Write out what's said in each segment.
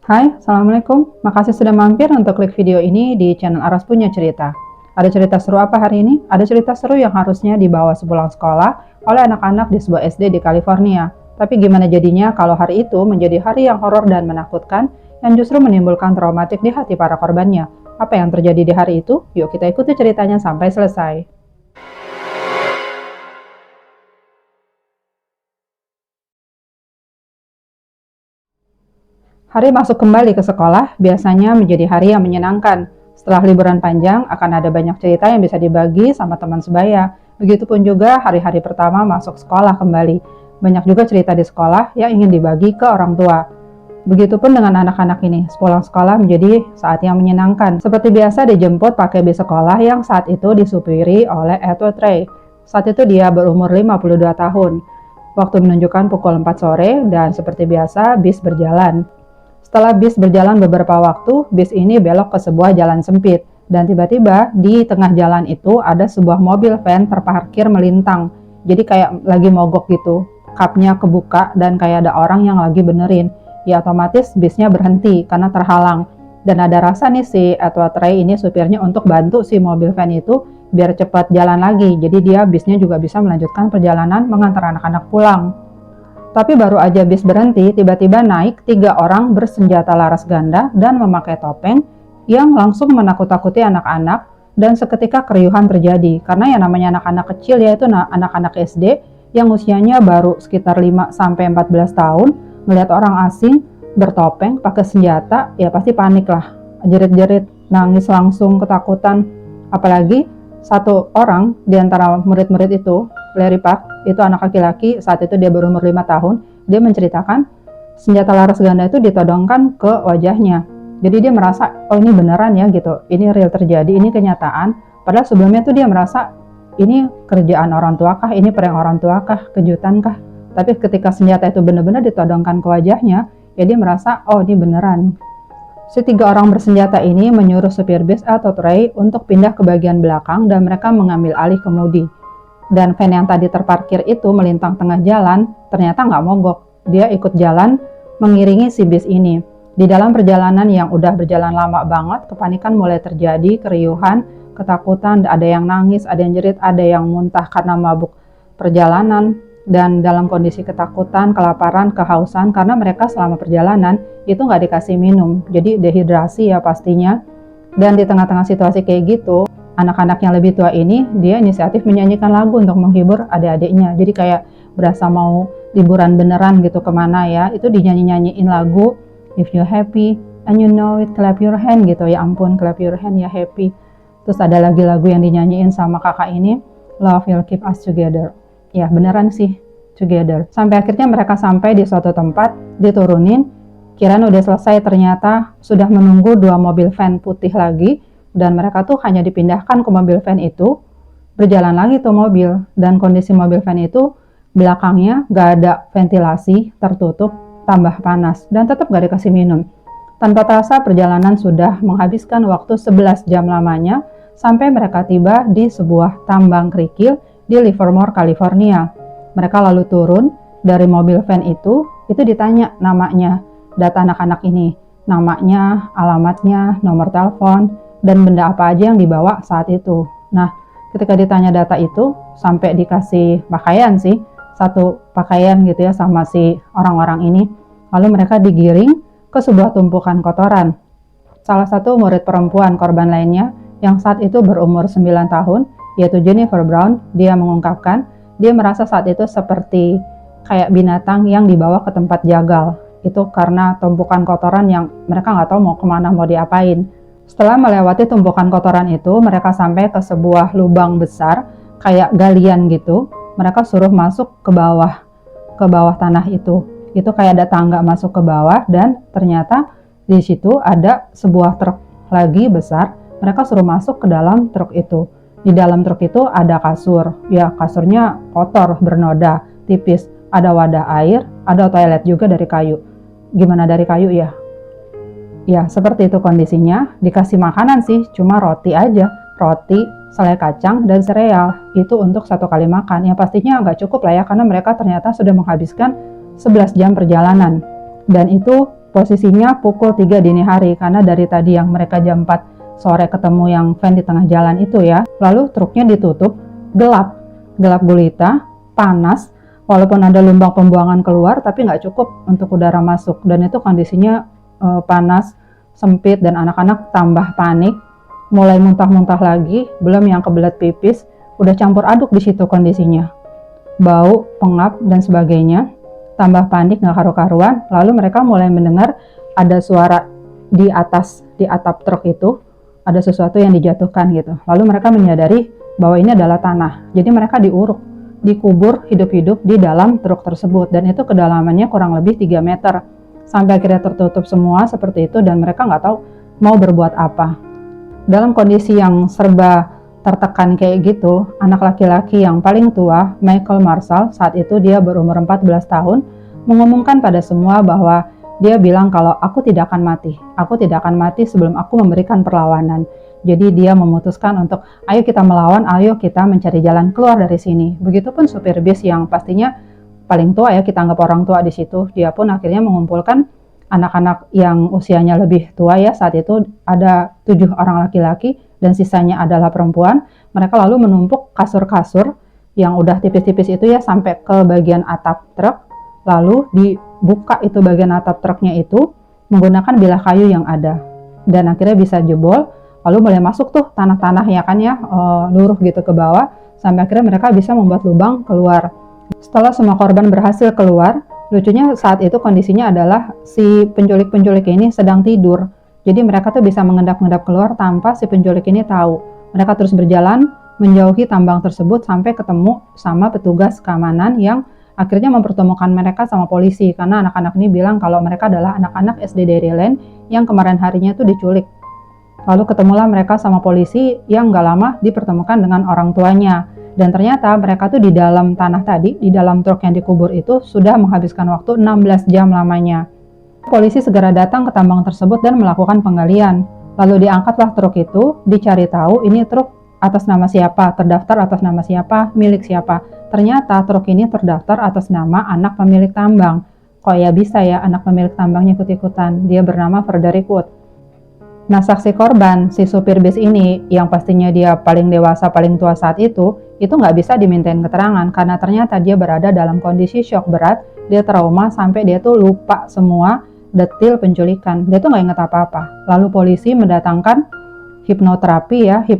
Hai, Assalamualaikum. Makasih sudah mampir untuk klik video ini di channel Aras Punya Cerita. Ada cerita seru apa hari ini? Ada cerita seru yang harusnya dibawa sepulang sekolah oleh anak-anak di sebuah SD di California. Tapi gimana jadinya kalau hari itu menjadi hari yang horor dan menakutkan yang justru menimbulkan traumatik di hati para korbannya? Apa yang terjadi di hari itu? Yuk kita ikuti ceritanya sampai selesai. Hari masuk kembali ke sekolah biasanya menjadi hari yang menyenangkan. Setelah liburan panjang, akan ada banyak cerita yang bisa dibagi sama teman sebaya. Begitupun juga hari-hari pertama masuk sekolah kembali. Banyak juga cerita di sekolah yang ingin dibagi ke orang tua. Begitupun dengan anak-anak ini, sepulang sekolah menjadi saat yang menyenangkan. Seperti biasa dijemput pakai bis sekolah yang saat itu disupiri oleh Edward Ray. Saat itu dia berumur 52 tahun. Waktu menunjukkan pukul 4 sore dan seperti biasa bis berjalan. Setelah bis berjalan beberapa waktu, bis ini belok ke sebuah jalan sempit. Dan tiba-tiba di tengah jalan itu ada sebuah mobil van terparkir melintang. Jadi kayak lagi mogok gitu. Kapnya kebuka dan kayak ada orang yang lagi benerin. Ya otomatis bisnya berhenti karena terhalang. Dan ada rasa nih si Edward Ray ini supirnya untuk bantu si mobil van itu biar cepat jalan lagi. Jadi dia bisnya juga bisa melanjutkan perjalanan mengantar anak-anak pulang. Tapi baru aja bis berhenti, tiba-tiba naik 3 orang bersenjata laras ganda dan memakai topeng yang langsung menakut-takuti anak-anak dan seketika keriuhan terjadi. Karena yang namanya anak-anak kecil yaitu anak-anak SD yang usianya baru sekitar 5-14 tahun, melihat orang asing bertopeng, pakai senjata, ya pasti panik lah. Jerit-jerit, nangis langsung, ketakutan. Apalagi satu orang di antara murid-murid itu, Larry Park, itu anak laki-laki, saat itu dia berumur 5 tahun, dia menceritakan senjata laras ganda itu ditodongkan ke wajahnya. Jadi dia merasa, oh ini beneran ya gitu, ini real terjadi, ini kenyataan. Padahal sebelumnya tuh dia merasa, ini kerjaan orang tua kah, ini prank orang tua kah, kejutan kah. Tapi ketika senjata itu benar-benar ditodongkan ke wajahnya, ya dia merasa, oh ini beneran. Si 3 orang bersenjata ini menyuruh supir bis atau Ray untuk pindah ke bagian belakang dan mereka mengambil alih kemudi. Dan van yang tadi terparkir itu melintang tengah jalan, ternyata nggak mogok. Dia ikut jalan mengiringi si bis ini. Di dalam perjalanan yang udah berjalan lama banget, kepanikan mulai terjadi, keriuhan, ketakutan, ada yang nangis, ada yang jerit, ada yang muntah karena mabuk perjalanan. Dan dalam kondisi ketakutan, kelaparan, kehausan, karena mereka selama perjalanan itu nggak dikasih minum. Jadi dehidrasi ya pastinya. Dan di tengah-tengah situasi kayak gitu, anak-anak yang lebih tua ini, dia inisiatif menyanyikan lagu untuk menghibur adik-adiknya. Jadi kayak berasa mau liburan beneran gitu kemana ya. Itu dinyanyi-nyanyiin lagu, if you happy and you know it, clap your hand gitu. Ya ampun, clap your hand ya happy. Terus ada lagi lagu yang dinyanyiin sama kakak ini, love will keep us together. Ya beneran sih, together. Sampai akhirnya mereka sampai di suatu tempat, diturunin, kirain udah selesai, ternyata sudah menunggu 2 mobil van putih lagi, dan mereka tuh hanya dipindahkan ke mobil van itu, berjalan lagi tuh mobil, dan kondisi mobil van itu belakangnya gak ada ventilasi, tertutup, tambah panas, dan tetap gak dikasih minum. Tanpa terasa perjalanan sudah menghabiskan waktu 11 jam lamanya, sampai mereka tiba di sebuah tambang kerikil di Livermore, California. Mereka lalu turun dari mobil van itu ditanya namanya, data anak-anak ini, namanya, alamatnya, nomor telepon, dan benda apa aja yang dibawa saat itu. Nah, ketika ditanya data itu, sampai dikasih pakaian sih, satu pakaian gitu ya sama si orang-orang ini, lalu mereka digiring ke sebuah tumpukan kotoran. Salah satu murid perempuan korban lainnya, yang saat itu berumur 9 tahun, yaitu Jennifer Brown, dia mengungkapkan, dia merasa saat itu seperti kayak binatang yang dibawa ke tempat jagal. Itu karena tumpukan kotoran yang mereka nggak tahu mau kemana, mau diapain. Setelah melewati tumpukan kotoran itu, mereka sampai ke sebuah lubang besar, kayak galian gitu. Mereka suruh masuk ke bawah tanah itu. Itu kayak ada tangga masuk ke bawah, dan ternyata di situ ada sebuah truk lagi besar. Mereka suruh masuk ke dalam truk itu. Di dalam truk itu ada kasur. Ya, kasurnya kotor, bernoda, tipis. Ada wadah air, ada toilet juga dari kayu. Gimana dari kayu ya? Ya, seperti itu kondisinya. Dikasih makanan sih, cuma roti aja. Roti, selai kacang, dan sereal. Itu untuk 1 kali makan. Ya pastinya nggak cukup lah ya, karena mereka ternyata sudah menghabiskan 11 jam perjalanan. Dan itu Posisinya pukul 3 dini hari, karena dari tadi yang mereka jam 4 sore ketemu yang van di tengah jalan itu ya. Lalu truknya ditutup, gelap gulita, panas, walaupun ada lubang pembuangan keluar, tapi nggak cukup untuk udara masuk. Dan itu kondisinya panas, sempit, dan anak-anak tambah panik, mulai muntah-muntah lagi, belum yang kebelet pipis, udah campur aduk di situ kondisinya. Bau, pengap, dan sebagainya. Tambah panik nggak karu-karuan, lalu mereka mulai mendengar ada suara di atap truk itu, ada sesuatu yang dijatuhkan gitu. Lalu mereka menyadari bahwa ini adalah tanah. Jadi mereka dikubur hidup-hidup di dalam truk tersebut, dan itu kedalamannya kurang lebih 3 meter. Sampai akhirnya tertutup semua seperti itu, dan mereka nggak tahu mau berbuat apa. Dalam kondisi yang serba tertekan kayak gitu, anak laki-laki yang paling tua, Michael Marshall, saat itu dia berumur 14 tahun, mengumumkan pada semua bahwa dia bilang kalau aku tidak akan mati sebelum aku memberikan perlawanan. Jadi dia memutuskan untuk ayo kita melawan, ayo kita mencari jalan keluar dari sini. Begitupun supir bis yang pastinya paling tua ya, kita anggap orang tua di situ, dia pun akhirnya mengumpulkan anak-anak yang usianya lebih tua ya, saat itu ada 7 orang laki-laki dan sisanya adalah perempuan. Mereka lalu menumpuk kasur-kasur yang udah tipis-tipis itu ya sampai ke bagian atap truk, lalu dibuka itu bagian atap truknya itu menggunakan bilah kayu yang ada, dan akhirnya bisa jebol, lalu mulai masuk tuh tanah-tanah ya kan ya, luruh gitu ke bawah, sampai akhirnya mereka bisa membuat lubang keluar. Setelah semua korban berhasil keluar, lucunya saat itu kondisinya adalah si penculik-penculik ini sedang tidur. Jadi mereka tuh bisa mengendap-endap keluar tanpa si penculik ini tahu. Mereka terus berjalan menjauhi tambang tersebut sampai ketemu sama petugas keamanan yang akhirnya mempertemukan mereka sama polisi, karena anak-anak ini bilang kalau mereka adalah anak-anak SD Dairyland yang kemarin harinya tuh diculik. Lalu ketemulah mereka sama polisi yang gak lama dipertemukan dengan orang tuanya. Dan ternyata mereka tuh di dalam tanah tadi, di dalam truk yang dikubur itu sudah menghabiskan waktu 16 jam lamanya. Polisi segera datang ke tambang tersebut dan melakukan penggalian. Lalu diangkatlah truk itu, dicari tahu ini truk atas nama siapa, terdaftar atas nama siapa, milik siapa. Ternyata truk ini terdaftar atas nama anak pemilik tambang. Kok ya bisa ya anak pemilik tambangnya ikut-ikutan? Dia bernama Frederick Wood. Nah, saksi korban, si supir bis ini, yang pastinya dia paling dewasa, paling tua saat itu nggak bisa dimintain keterangan, karena ternyata dia berada dalam kondisi shock berat, dia trauma sampai dia tuh lupa semua detil penculikan, dia tuh nggak inget apa-apa. Lalu polisi mendatangkan hipnoterapis,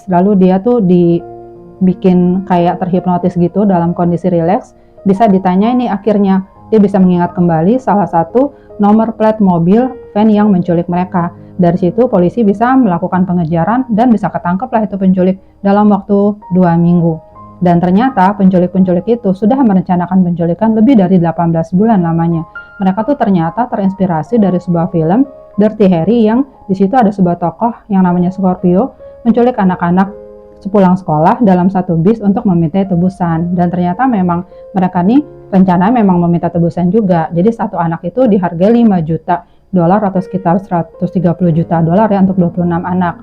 lalu dia tuh dibikin kayak terhipnotis gitu dalam kondisi rileks, bisa ditanya ini akhirnya, dia bisa mengingat kembali salah satu nomor plat mobil van yang menculik mereka. Dari situ polisi bisa melakukan pengejaran dan bisa ketangkeplah itu penculik dalam waktu 2 minggu. Dan ternyata penculik-penculik itu sudah merencanakan penculikan lebih dari 18 bulan lamanya. Mereka tuh ternyata terinspirasi dari sebuah film Dirty Harry, yang di situ ada sebuah tokoh yang namanya Scorpio menculik anak-anak sepulang sekolah dalam satu bis untuk meminta tebusan. Dan ternyata memang mereka nih rencana memang meminta tebusan juga. Jadi satu anak itu dihargai 5 juta dolar atau sekitar 130 juta dolar ya untuk 26 anak.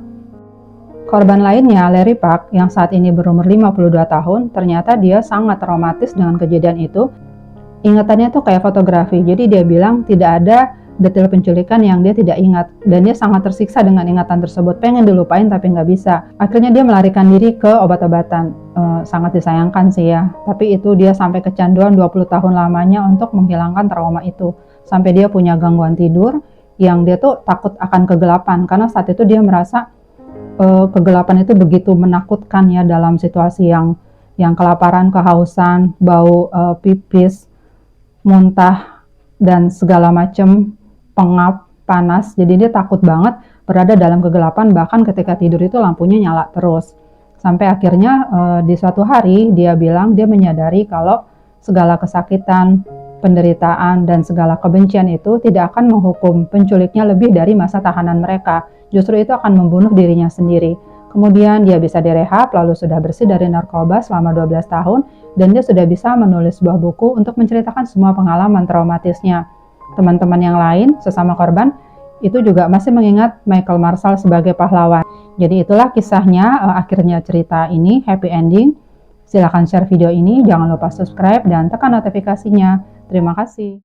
Korban lainnya, Larry Park, yang saat ini berumur 52 tahun, ternyata dia sangat traumatis dengan kejadian itu. Ingatannya tuh kayak fotografi, jadi dia bilang tidak ada detail penculikan yang dia tidak ingat, dan dia sangat tersiksa dengan ingatan tersebut, pengen dilupain tapi nggak bisa. Akhirnya dia melarikan diri ke obat-obatan. Sangat disayangkan sih ya, tapi itu dia sampai kecanduan 20 tahun lamanya untuk menghilangkan trauma itu, sampai dia punya gangguan tidur yang dia tuh takut akan kegelapan, karena saat itu dia merasa kegelapan itu begitu menakutkan ya, dalam situasi yang kelaparan, kehausan, bau pipis, muntah, dan segala macam, pengap, panas. Jadi dia takut banget berada dalam kegelapan, bahkan ketika tidur itu lampunya nyala terus. Sampai akhirnya di suatu hari dia bilang dia menyadari kalau segala kesakitan, penderitaan, dan segala kebencian itu tidak akan menghukum penculiknya lebih dari masa tahanan mereka. Justru itu akan membunuh dirinya sendiri. Kemudian dia bisa direhab, lalu sudah bersih dari narkoba selama 12 tahun, dan dia sudah bisa menulis sebuah buku untuk menceritakan semua pengalaman traumatisnya. Teman-teman yang lain, sesama korban, itu juga masih mengingat Michael Marshall sebagai pahlawan. Jadi itulah kisahnya, akhirnya cerita ini happy ending. Silahkan share video ini, jangan lupa subscribe dan tekan notifikasinya. Terima kasih.